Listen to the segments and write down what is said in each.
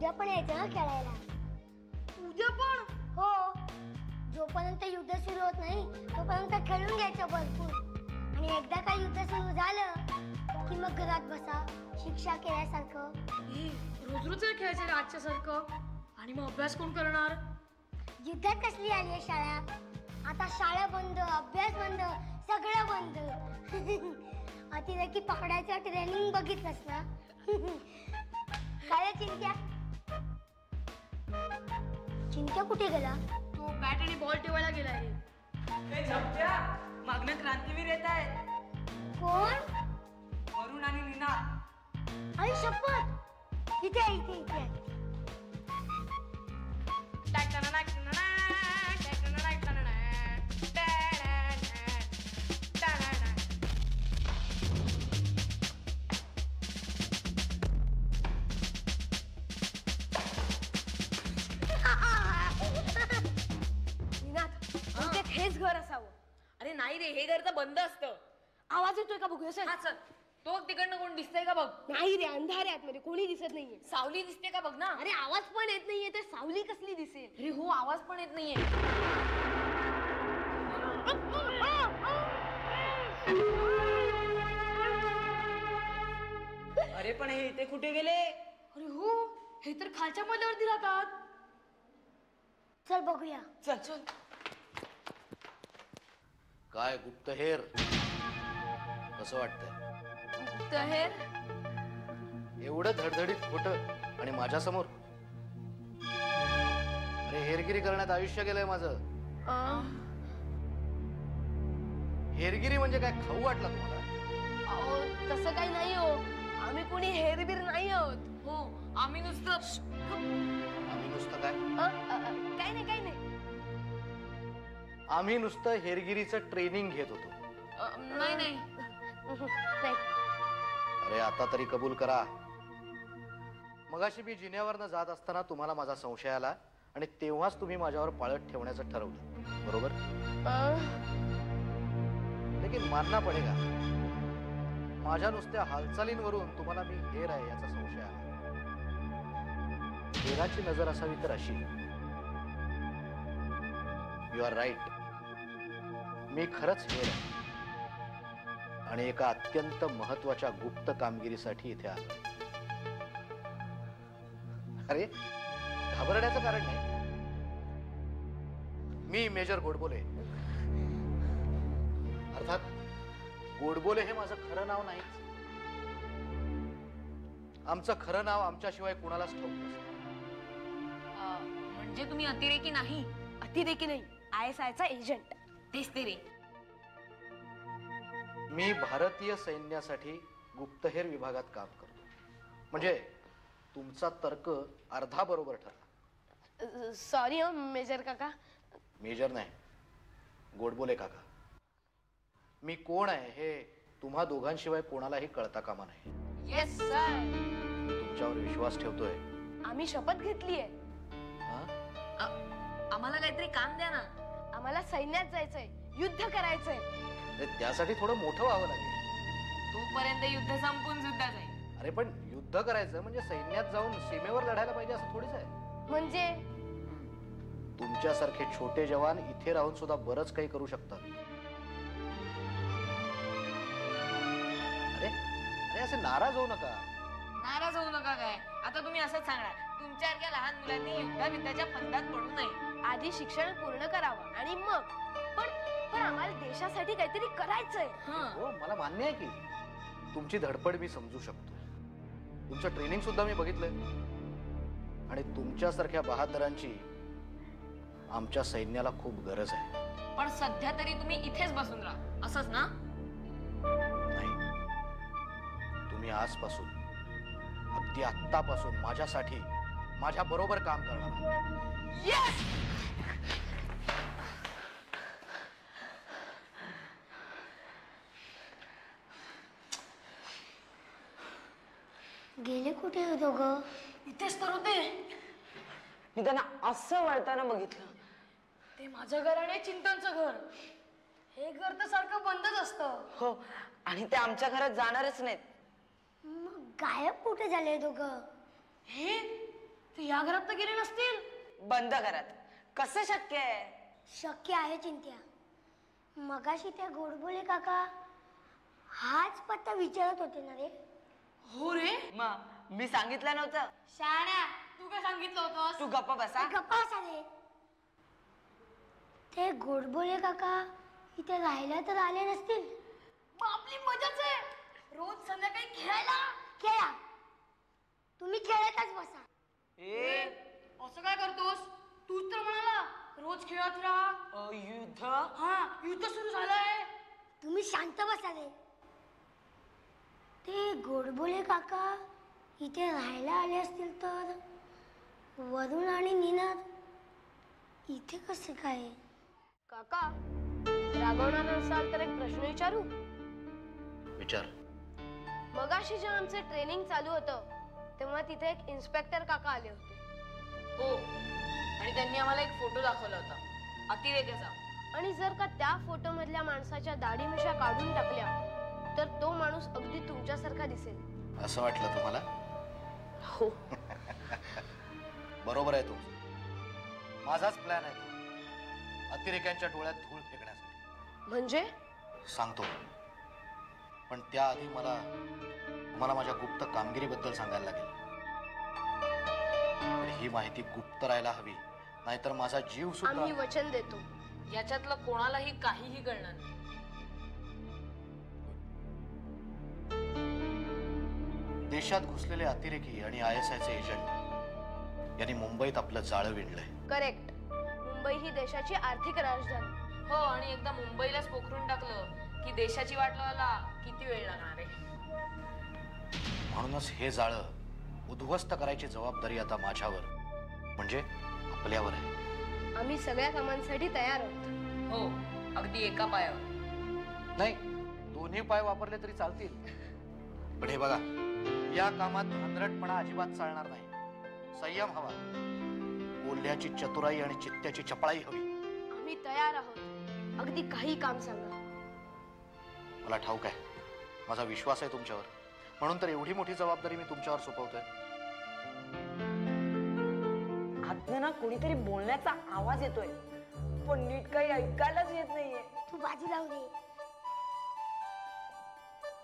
उद्या पण यायचं ना खेळायला? उद्या पण? हो, जोपर्यंत युद्ध सुरू होत नाही तोपर्यंत खेळून घ्यायचं भरपूर, आणि एकदा का युद्ध सुरू झालं की मग घरात बसा शिक्षा केल्यासारखं. रोज रोज खेळायचं आजच्या सारखं, आणि मग अभ्यास कोण करणार? युद्धात कसली आली आहे शाळा? आता शाळा बंद, अभ्यास बंद, सगळं बंद. अतिरेकी पकडायचं ट्रेनिंग बघितलंस ना? काय चिंट्या? चिंट्या कुठे गेला? तो बॅट आणि बॉल ठेवायला गेलाय. मागणं क्रांतीवीर येत आहेत. कोण? वरुण आणि नीना. आई शपथ! इथे इथे इथे. हेच घर असावं. अरे नाही रे, हे घर तर बंद असतं. आवाज येतोय का बघूया सर? हा सर, तो तिकडनं कोण दिसतंय का बघ. नाही रे, अंधार आहे आतमध्ये, कोणी दिसत नाहीये. सावली दिसते का बघ ना. अरे आवाज पण येत नाहीये, तर सावली कसली दिसेल? अरे हो, आवाज पण येत नाहीये. अरे पण हे इथे कुठे गेले? अरे हो, हे तर खालच्या मजल्यावरती राहतात. चल बघूया. चल चल. काय गुप्तहेर, कसं वाटतंय? गुप्तहेर? एवढं धडधडीत खोटं आणि माझ्या समोर? अरे हेरगिरी करण्यात आयुष्य गेलंय माझं. हेरगिरी म्हणजे काय खाऊ वाटला तुम्हाला? तसं काही नाही हो, आम्ही कोणी हेरबीर नाही आहोत. हो, आम्ही नुसतं काय? काही नाही, काही नाही. आम्ही नुसतं हेरगिरीचं ट्रेनिंग घेत होतो. नाही नाही. अरे आता तरी कबूल करा. मगाशी मी जिन्यावरनं जात असताना तुम्हाला माझा संशय आला आणि तेव्हाच तुम्ही माझ्यावर पाळत ठेवण्याचं ठरवलं, बरोबर? लेकिन मानना पडेगा, माझ्या नुसत्या हालचालींवरून तुम्हाला मी हेर आहे याचा संशय आला. हेराची नजर असावी तर अशी. यू आर राईट, मी खरंच हेर आहे आणि एका अत्यंत महत्वाच्या गुप्त कामगिरीसाठी इथे आलो. अरे घाबरण्याचं कारण नाही. मी मेजर गोडबोले. अर्थात गोडबोले हे माझं खरं नाव नाहीच. आमचं खरं नाव आमच्याशिवाय कुणालाच ठाऊक नसतं. म्हणजे तुम्ही अतिरेकी नाही? अतिरेकी नाही, ISI चा एजंट. तेच ते रे. मी भारतीय सैन्यासाठी गुप्तहेर विभागात काम करतो. म्हणजे तुमचा तर्क अर्धा बरोबर ठरला. सॉरी मेजर काका. मेजर नाही, गोडबोले काका. मी कोण आहे हे तुम्हा दोघांशिवाय कोणालाही कळता कामा नाही. Yes sir. मी तुमच्यावर विश्वास ठेवतोय. आम्ही शपथ घेतलीये. आम्हाला काहीतरी काम द्या ना. आम्हाला सैन्यात जायचंय, युद्ध करायचंय. त्यासाठी थोडं मोठं व्हावं लागेल. तोपर्यंत युद्ध संपून सुद्धा जाईल. अरे पण युद्ध करायचं म्हणजे सैन्यात जाऊन सीमेवर लढायला पाहिजे असं थोडीच आहे. म्हणजे तुमच्यासारखे छोटे जवान इथे राहून सुद्धा बरंच काही करू शकतात. अरे अरे असे नाराज होऊ नका. नाराज होऊ नका काय? आता तुम्ही असंच सांगणार, तुमच्यासारख्या लहान मुलांनी युद्धाविद्याच्या फंदात पडू नये. आधी शिक्षण पूर्ण करावं आणि मग. पण आम्हाला देशासाठी काहीतरी करायचंय. हो, मला मान्य आहे की तुमची धडपड मी समजू शकतो. तुमचं ट्रेनिंग सुद्धा मी बघितलंय आणि तुमच्यासारख्या बहादरांची आमच्या सैन्याला खूप गरज आहे. पण सध्या तरी तुम्ही इथेच बसून राहा, असंच ना? नाही, तुम्ही आजपासून, अगदी आत्तापासून माझ्यासाठी माझ्या बरोबर काम करणार. येस. गेले कुठे हो दोघं? इथेच तर होते. मी त्यांना असं वळताना बघितलं. ते माझं घर आणि चिंतनचं घर. हे घर तर सारखं बंदच असतं. हो, आणि ते आमच्या घरात जाणारच नाहीत. मग गायब कुठे झाले दोघं? हे या घरात तर गेले नसतील. बंद घरात कसं शक्य आहे? शक्य आहे चिंत्या. मगाशी त्या गोडबोले काका हाच पत्ता विचारत होते ना रे. हो रे. मग मी सांगितलं नव्हतं? शाळा तू काय सांगितलं होतंस? तू गप्प बसा. गप्पा रे. ते गोडबोले काका इथे राहायला तर आले नसतील. मग आपली मजाच आहे. रोज संध्याकाळी खेळायला. खेळा. तुम्ही खेळतच बसा. ए असं काय करतोस? तूच तर म्हणाला रोज खेळत राहा. युद्ध? हा युद्ध सुरू झालंय. तुम्ही शांत बसा रे. ते गोडबोले काका इथे राहायला आले असतील तर वरुण आणि निनाद इथे कसे काय? काका रागवणार नसाल तर एक प्रश्न विचारू? विचार. मगाशी जेव्हा आमचे ट्रेनिंग चालू होतं तेव्हा तिथे एक इन्स्पेक्टर काका आले होते. हो आणि त्यांनी आम्हाला एक फोटो दाखवला होता अतिरेक्याचा. आणि जर का त्या फोटो मधल्या माणसाच्या दाढी मिशा काढून टाकल्या तर तो माणूस अगदी तुमच्यासारखा दिसेल. असं वाटलं तुम्हाला? हो. बरोबर आहे तुमचं. माझाच प्लॅन आहे तो. अतिरेक्यांच्या डोळ्यात धूळ फेकण्यासाठी. म्हणजे? सांगतो, पण त्याआधी मला माझ्या गुप्त कामगिरीबद्दल सांगायला लागेल. पण ही माहिती गुप्त राहायला हवी, नाहीतर माझा जीव सुद्धा. आम्ही वचन देतो याच्यातलं कोणालाही काहीही कळणार नाही. देशात घुसलेले अतिरेकी आणि ISIचे एजंट यांनी मुंबईत आपलं जाळं विणलंय. करेक्ट. मुंबई ही देशाची आर्थिक राजधानी. हो आणि एकदा मुंबईलाच पोखरून टाकलं की देशाची वाट लावायला किती वेळ लागणार आहे. म्हणूनच हे जाळं उद्ध्वस्त करायची जबाबदारी आता माझ्यावर, म्हणजे आपल्यावर आहे. आम्ही सगळ्या कामांसाठी तयार आहोत. हो अगदी एका पायावर नाही, दोन्ही पाय वापरले तरी चालतील. पण हे बघा, या कामात हंदरटपणा अजिबात चालणार नाही. संयम हवा, बोलण्याची चतुराई आणि चित्त्याची चपळाई हवी. आम्ही तयार आहोत. अगदी काही काम सांगा. मला ठाऊक आहे, माझा विश्वास आहे तुमच्यावर, म्हणून तर एवढी मोठी जबाबदारी मी तुमच्यावर सोपवतोय. आतनं ना कोणीतरी बोलण्याचा आवाज येतोय, पण नीट काही ऐकायलाच येत नाहीये. तू बाजू लावू दे.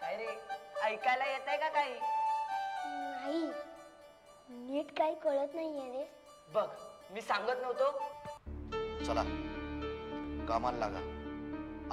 काय रे, ऐकायला येत आहे का काही? नाही, नीट काही कळत नाहीये रे. बघ, मी सांगत नव्हतो? चला कामाला लागा.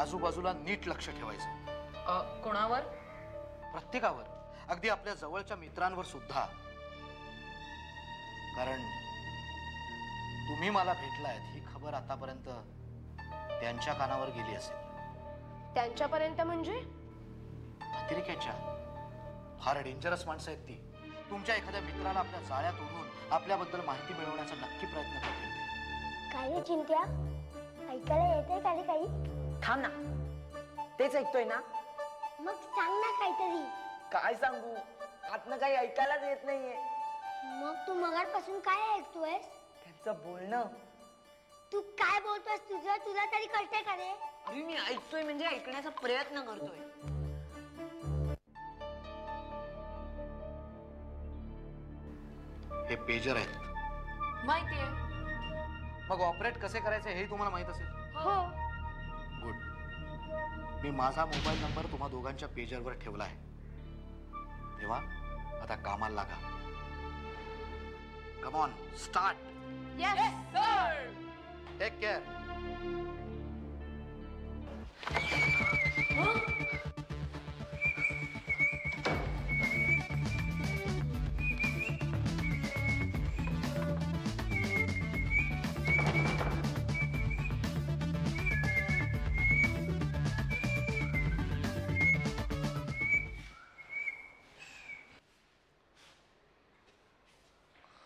आजूबाजूला नीट लक्ष ठेवायचं. कोणावर? प्रत्येकावर, अगदी आपल्या जवळच्या मित्रांवर सुद्धा. कारण तुम्ही मला भेटलायत ही खबर आतापर्यंत त्यांच्या कानावर गेली असेल. त्यांच्यापर्यंत म्हणजे? अतिरेक्याच्या. फार डेंजरस माणसं आहेत ती. तुमच्या एखाद्या मित्राला आपल्या जाळ्यात ओढून आपल्याबद्दल माहिती मिळवण्याचा नक्की प्रयत्न करतील ते. काय रे चिंत्या, ऐकायला येते का रे काही? थांब ना, तेच ऐकतोय ना. मग सांग ना काहीतरी. काय सांगू, आतनं काही ऐकायलाच येत नाहीये. मग तू मगापासून काय ऐकतोयस? त्यांचं बोलणं. तू काय बोलतोस? तुला तरी कळतंय का रे? अरे मी ऐकतोय म्हणजे ऐकण्याचा प्रयत्न करतोय. हे पेजर आहेत. माहितीये. मग ऑपरेट कसे करायचे हे तुम्हाला माहित असेल. हो. गुड. मी माझा मोबाईल नंबर तुम्हा दोघांच्या पेजरवर ठेवला आहे. तेव्हा आता कामाला लागा. Come on, start. Yes, sir. Take care.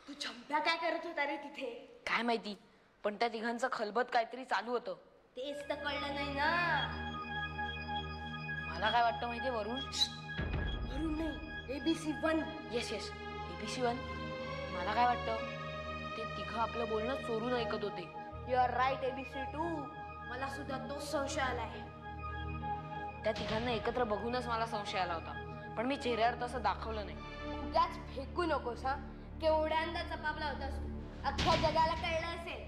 तू चंप्या काय करत होता रे तिथे? काय माहिती, पण त्या तिघांचं खलबत काहीतरी चालू होतं. तेच तर कळलं नाही ना. मला काय वाटतं माहितीये वरुण? वरुण नाही, ABC 1. Yes yes, ABC 1. मला काय वाटतं, ते तिघं आपलं बोलणं चोरून ऐकत होते. You are right ABC 2. मला सुद्धा तोच संशय आलाय. त्या तिघांना एकत्र बघूनच मला संशय आला होता, पण मी चेहऱ्यावर तसं दाखवलं नाही. उगाच फेकू नकोस हा. केवढ्यांदा चपापला होतास तू, अख्ख्या जगाला कळलं असेल.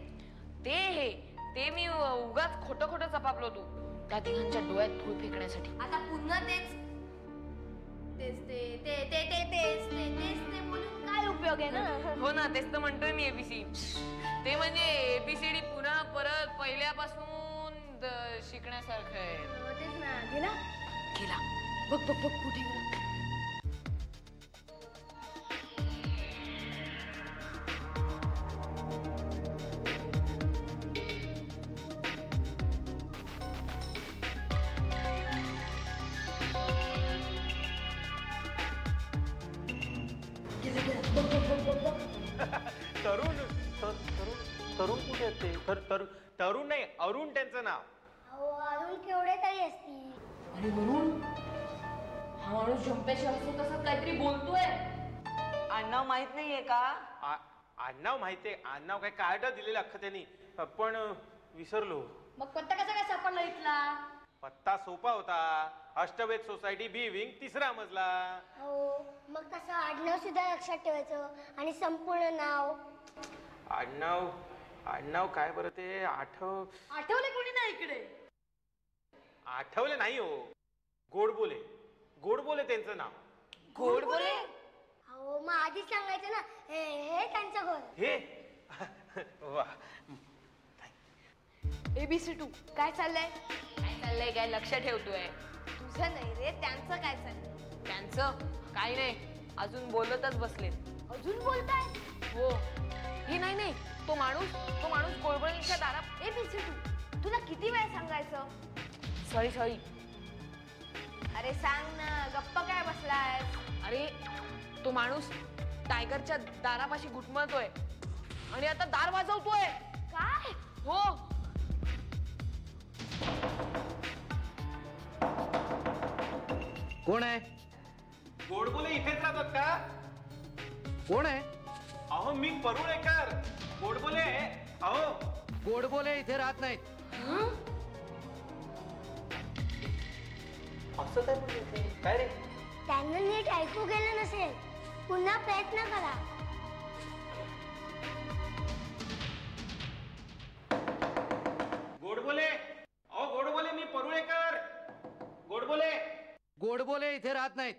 ते मी उगाच खोटं खोटं चपापलो तू त्या तिघांच्या डोळ्यात धूळ फेकण्यासाठी. आता पुन्हा तेच ते बोलून काय उपयोग आहे ना. हो ना, तेच तर म्हणतोय मी एबीसी. ते म्हणजे एबीसीडी पुन्हा परत पहिल्यापासून शिकण्यासारखं आहे. तेच ना. गेला गेला. बघ बघ बघ कुठे गेला. तरुण तरुण कुठे आहेत ते? तरुण नाही, अरुण त्यांचं नाव. अहो अजून केवढे तरी असतील. अरे वरुण, हा माणूस झंप्याशी असतो तसं काहीतरी बोलतोय. आडनाव माहित नाहीये का? आडनाव माहितीये, आडनाव काय कार्ड दिलेलं अख्खं त्यांनी, पण विसरलो. मग पत्ता कसा काय सापडला इथला? पत्ता सोपा होता, अष्टवेद सोसायटी बी विंग, 3रा मजला. हो, मग तसं आडनाव सुद्धा लक्षात ठेवायचं आणि संपूर्ण नाव. आडनाव काय बरं ते? आठवले कोणी नाही इकडे? आठवले नाही हो. गोडबोले त्यांचं नाव. गोड बोले. हो, मग आधीच सांगायचं ना, हे त्यांचं घर. हे वा. ABC2 काय चाललंय? काय लक्ष ठेवतोय? तुझं नाही रे, त्यांचं काय चाललंय? त्यांचं काही नाही, अजून बोलतच बसलेत. अजून बोलताय? हो. हे नाही, तो माणूस गोडबोलेच्या दारात. ABC2 तुला किती वेळ सांगायचं? सॉरी. अरे सांग ना, गप्प काय बसलाय? अरे तो माणूस टायगरच्या दारापाशी घुटमळतोय आणि आता दार वाजवतोय. काय? हो. कोण आहे? गोडबोले इथेच राहतात का? कोण आहे? अहो मी परुळेकर. गोडबोले. अहो गोडबोले इथे राहत नाहीत. असं काय बोलते? काय रे? त्यांना नीट ऐकू गेलं नसेल, पुन्हा प्रयत्न करा. गोडबोले मी परुळेकर. गोडबोले इथे राहत नाहीत.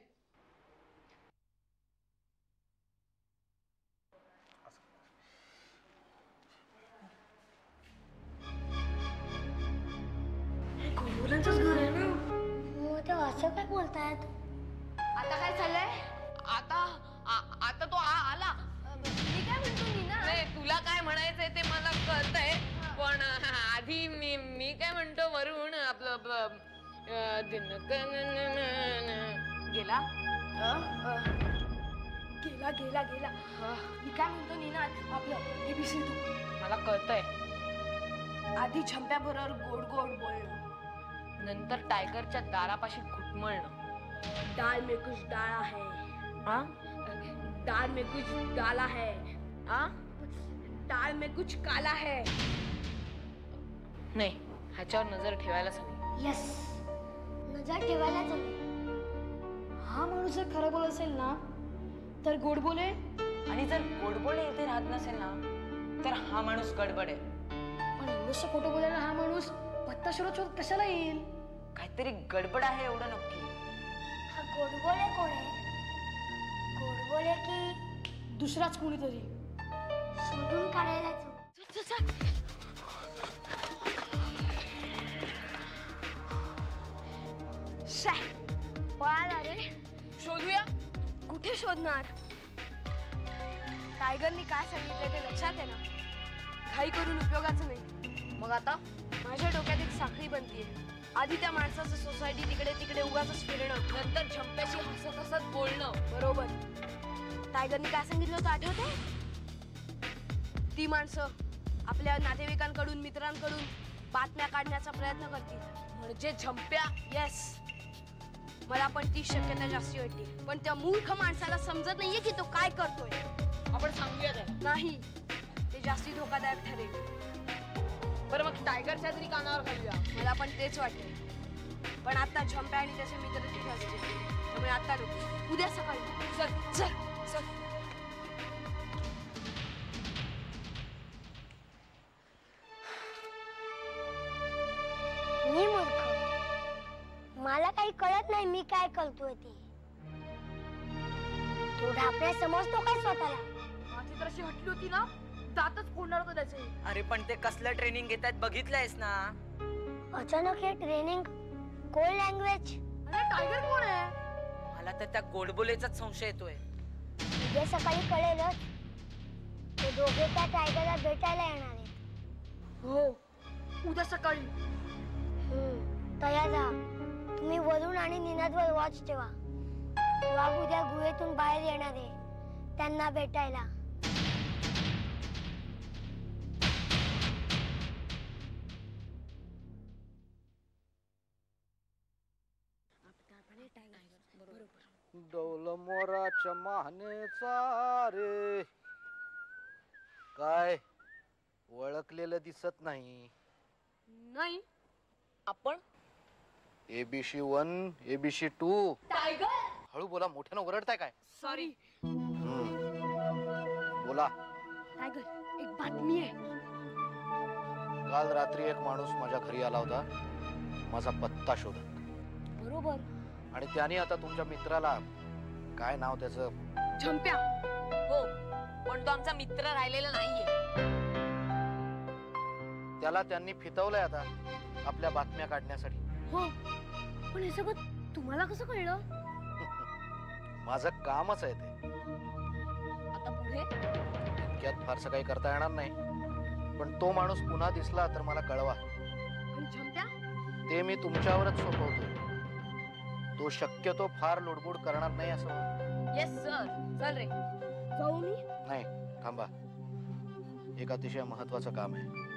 गोडबोल्यांचंच घर आहे ना. हो, ते असं काय बोलतायत? आता काय चाललंय? आता तो आला. मी काय म्हणतो नीना? नाही, तुला काय म्हणायचंय ते मला कळतंय, पण आधी मी काय म्हणतो वरुण, आपलं गेला. मी काय म्हणतो नीना, आपलं ABC2 मला कळतंय. आधी झंप्याबरोबर गोड बोलणं, नंतर टायगरच्या दारापाशी घुटमळणं. दाल में कुछ डाला है. दाल में कुछ डाला है. दाल में कुछ काला है. नाही, ह्याच्यावर नजर ठेवायलाच हवी. यस, नजर ठेवायलाच हवी. हा माणूस जर खरं बोलत असेल ना, तर गोडबोले. आणि जर गोडबोले इथे राहत नसेल ना, तर हा माणूस गडबड आहे. पण एवढंसं खोटं बोलायला हा माणूस पत्ता शोधत कशाला येईल? काहीतरी गडबड आहे एवढं नक्की. हा गोडबोले कोण आहे? गोडबोले की दुसराच कोणीतरी? शोधून काढायलाच हवं. पळाला रे. शोधूया. कुठे शोधणार? टायगरनी काय सांगितलं ते लक्षात आहे ना. घाई करून उपयोगाचं नाही. मग आता माझ्या डोक्यात एक साखळी बनतीये. आधी त्या माणसाचं सोसायटी तिकडे उगाच फिरणं, नंतर झंप्याशी हसत बोलणं. बरोबर. टायगरनी काय सांगितलं होतं आठवतंय? ती माणसं आपल्या नातेवाईकांकडून, मित्रांकडून बातम्या काढण्याचा प्रयत्न करतील, म्हणजे झंप्या. येस, मला पण ती शक्यता जास्ती वाटते. पण त्या मूर्ख माणसाला समजत नाहीये की तो काय करतोय. आपण सांगूया नाही, ते जास्ती धोकादायक ठरेल. बरं, मग टायगरच्या तरी कानावर घालूया. मला पण तेच वाटते. पण आता झंप्या आणि त्याचे मित्र तिथे असतील, त्यामुळे आता नको. उद्या सकाळी. चल. कळत नाही मी काय करतोय ते. तो ढापण्या समजतो काय स्वतःला? माझी तर अशी हटली होती ना, दातच फोडणार होतं त्याचे. अरे पण ते कसलं ट्रेनिंग घेतात बघितलंयस ना? अचानक हे ट्रेनिंग कोड लँग्वेज. अरे टायगर कोण आहे? मला तर त्या गोडबोलेचाच संशय येतोय. उद्या सकाळी कळेलच. ते दोघे त्या टायगरला भेटायला येणार आहेत. हो, उद्या सकाळी. तयार राहा. तुम्ही वरुण आणि निनादवर वॉच ठेवा. वाघ उद्या गुहेतून बाहेर येणार आहे त्यांना भेटायला. डौल मोराच्या मानेचा रे. काय ओळखलेलं दिसत नाही. नाही. आपण ABC 1 ABC 2. टायगर. हळू बोला, मोठ्यानं ओरडताय काय? सॉरी. बोला. टायगर, एक बातमी आहे. काल रात्री एक माणूस माझ्या घरी आला होता माझा पत्ता शोधत. बरोबर. आणि त्याने आता तुमच्या मित्राला, काय नाव त्याचं? झंप्या. हो, पण तो आमचा मित्र राहिलेला नाहीये. त्याला त्यांनी फितवलंय आता आपल्या बातम्या काढण्यासाठी. हो, पण हे सगळं तुम्हाला कसं कळलं? माझं कामच आहे ते. आता पुढे इतक्यात फारसं काही करता येणार नाही, पण तो माणूस पुन्हा दिसला तर मला कळवा. आणि झंप्या? ते मी तुमच्यावरच सोपवतोय. तो शक्यतो फार लुडबुड करणार नाही असं. Yes sir. चल रे, जाऊ मी? नाही, थांबा. एक अतिशय महत्वाचं काम आहे.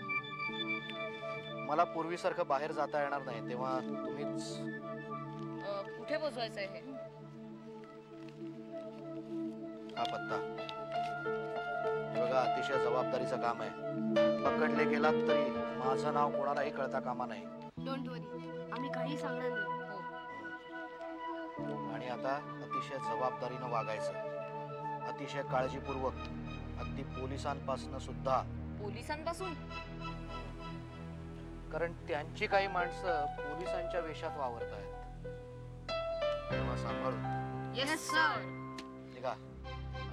मला पूर्वीसारखं बाहेर जाता येणार नाही, तेव्हा तुम्हीच. कुठे पोहोचवायचंय हे? हा पत्ता. बघा, अतिशय जबाबदारीचं काम आहे. पकडले गेलात तरी माझं नाव कोणालाही कळता कामा नाही. डोंट वरी, आम्ही काही सांगणार नाही. आणि आता अतिशय जबाबदारीनं वागायचं, अतिशय काळजीपूर्वक, अगदी पोलिसांपासून सुद्धा. पोलिसांपासून? कारण त्यांची काही माणसं पोलिसांच्या वेशात वावरत आहेत. तेव्हा सांभाळून. Yes sir. निघा.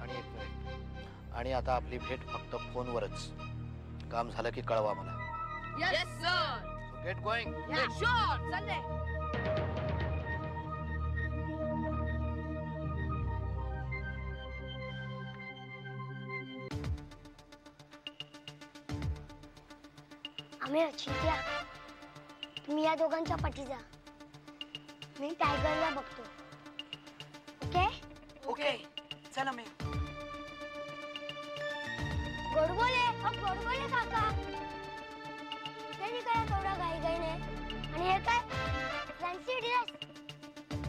आणि एक मिनिट. आणि आता आपली भेट फक्त फोनवरच. काम झालं की कळवा मला. Yes sir. Get going. या शुअर. चल रे. आम्ही चिंट्या, तुम्ही या दोघांच्या पाठी जा. मी टायगरला बघतो. ओके? ओके, चला मी. गोडबोले, गोडबोले काका. कुठे निघाला तेवढा घाईघाईने? आणि हे काय? Fancy dress.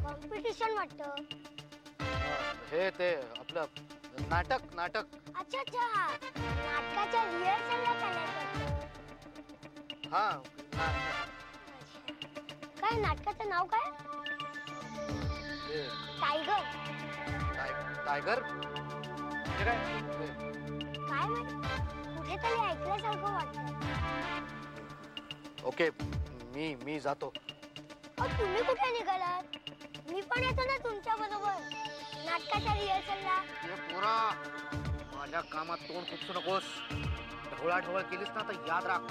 कॉम्पिटिशन वाटतं. हे ते आपलं नाटक. अच्छा अच्छा, नाटकाच्या रिहर्सलला चाललाय. हा. काय नाटकाचं नाव काय? टायगर. टायगर? काय माहिती, कुठेतरी ऐकल्यासारखं वाटतं. ओके, मी जातो. तुम्ही कुठे निघालात? मी पण येतो ना तुमच्या बरोबर नाटकाच्या रिहर्सलला. माझ्या कामात तोंड खुपसू नकोस. ढवळाढवळ केलीस ना तर याद राख.